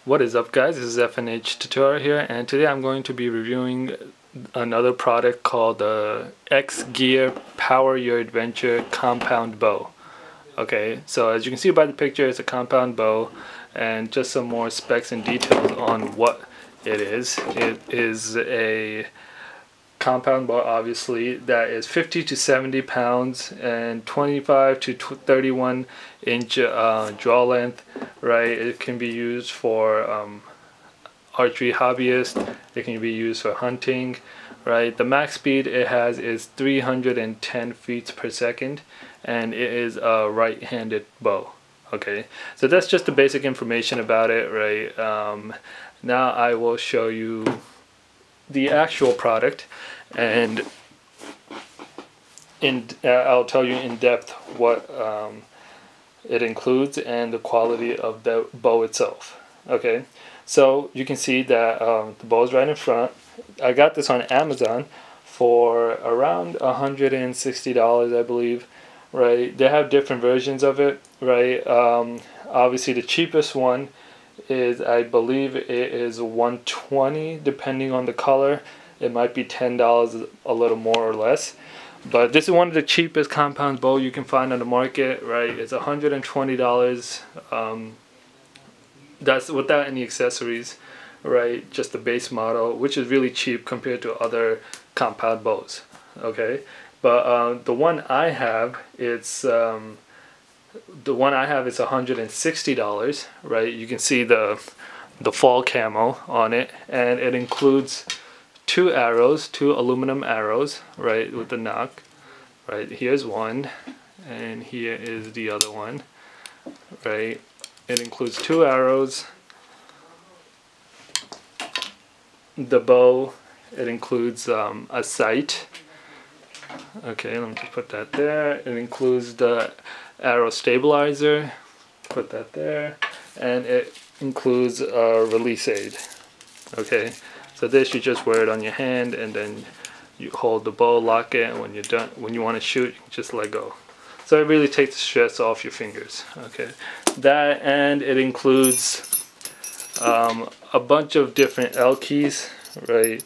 What is up, guys? This is FNH Tutorial here, and today I'm going to be reviewing another product called the X Gear Power Your Adventure Compound Bow. Okay, so as you can see by the picture, it's a compound bow, and just some more specs and details on what it is. It is a compound bow, obviously, that is 50 to 70 pounds and 25 to 31 inch draw length, right? It can be used for archery hobbyists. It can be used for hunting, right? The max speed it has is 310 feet per second, and it is a right-handed bow. Okay, so that's just the basic information about it, right? Now I will show you the actual product, and I'll tell you in depth what it includes and the quality of the bow itself. Okay, so you can see that the bow is right in front. I got this on Amazon for around $160, I believe, right? They have different versions of it, right? Obviously the cheapest one is, I believe it is $120, depending on the color. It might be $10 a little more or less, but this is one of the cheapest compound bow you can find on the market, right? It's $120. That's without any accessories, right? Just the base model, which is really cheap compared to other compound bows. Okay, but the one I have, it's $160, right? You can see the fall camo on it, and it includes two aluminum arrows, right, with the knock. Right, here's one, and here is the other one, right? It includes two arrows. The bow, it includes a sight. Okay, let me just put that there. It includes the arrow stabilizer, put that there, and it includes a release aid. Okay, so this, you just wear it on your hand, and then you hold the bow, lock it, and when you're done, when you want to shoot, you just let go. So it really takes the stress off your fingers. Okay, that, and it includes a bunch of different L keys, right?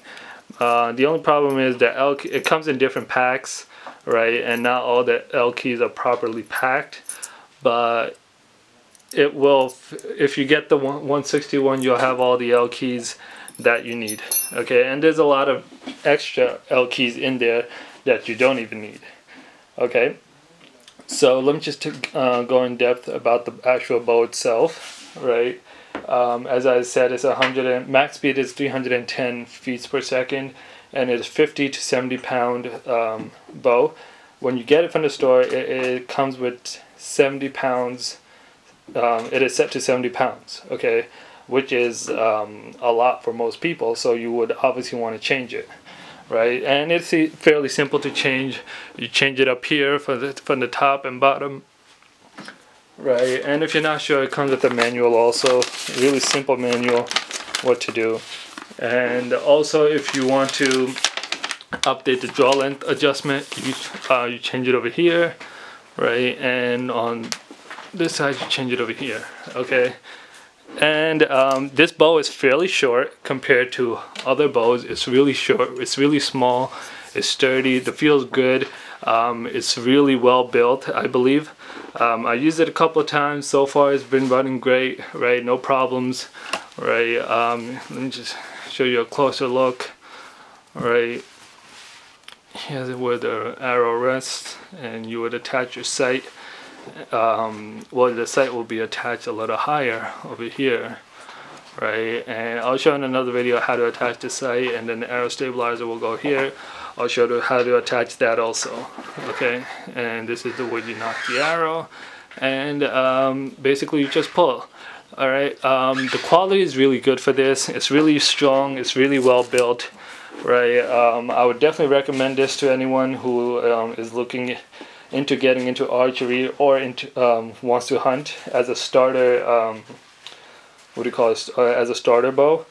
The only problem is that it comes in different packs, right? And not all the L keys are properly packed, but it will, if you get the 161, you'll have all the L keys that you need. Okay, and there's a lot of extra L keys in there that you don't even need. Okay, so let me just go in depth about the actual bow itself, right? As I said, it's max speed is 310 feet per second, and it's 50 to 70 pound bow. When you get it from the store, it comes with 70 pounds. It is set to 70 pounds, okay, which is a lot for most people, so you would obviously want to change it, right? And it's fairly simple to change. You change it up here from the top and bottom, right? And if you're not sure, it comes with a manual also, a really simple manual what to do. And also, if you want to update the draw length adjustment, you change it over here, right? And on this side, you change it over here. Okay, and this bow is fairly short compared to other bows. It's really short, it's really small, it's sturdy, the feel's good, it's really well built, I believe. I used it a couple of times so far. It's been running great, right? No problems, right? Let me just show you a closer look, right? Here's where the arrow rests, and you would attach your sight. Well, the sight will be attached a little higher over here, right? And I'll show in another video how to attach the sight, and then the arrow stabilizer will go here. I'll show you how to attach that also. Okay, and this is the way you knock the arrow, and basically you just pull. All right, the quality is really good for this. It's really strong, it's really well built, right? I would definitely recommend this to anyone who is looking into getting into archery, or into wants to hunt as a starter, what do you call it, as a starter bow.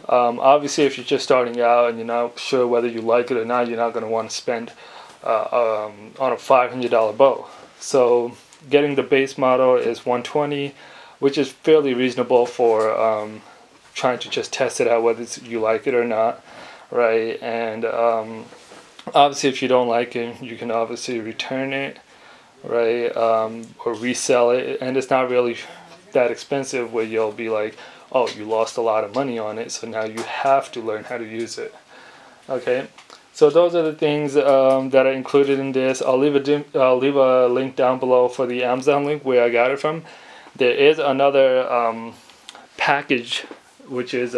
Obviously, if you're just starting out and you're not sure whether you like it or not, you're not going to want to spend on a $500 bow. So getting the base model is $120, which is fairly reasonable for trying to just test it out whether you like it or not, right? And obviously if you don't like it, you can obviously return it, right? Or resell it, and it's not really that expensive where you'll be like, oh, you lost a lot of money on it, so now you have to learn how to use it. Okay, so those are the things that are included in this. I'll leave a link down below for the Amazon link where I got it from. There is another package which is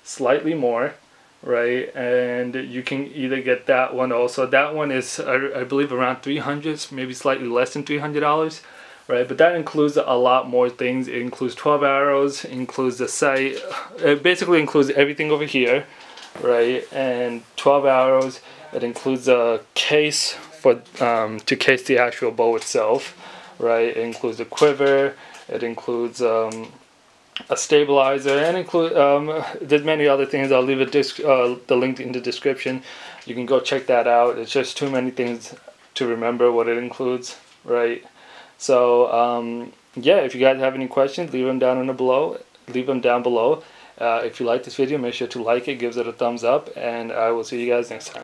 slightly more, right? And you can either get that one also. That one is I believe around $300, maybe slightly less than $300, right? But that includes a lot more things. It includes 12 arrows, it includes the sight. It basically includes everything over here, right? And 12 arrows. It includes a case for to case the actual bow itself, right? It includes a quiver. It includes a stabilizer, and there's many other things. I'll leave the link in the description. You can go check that out. It's just too many things to remember what it includes, right? So yeah, if you guys have any questions, leave them down below. If you like this video, make sure to like it, give it a thumbs up, and I will see you guys next time.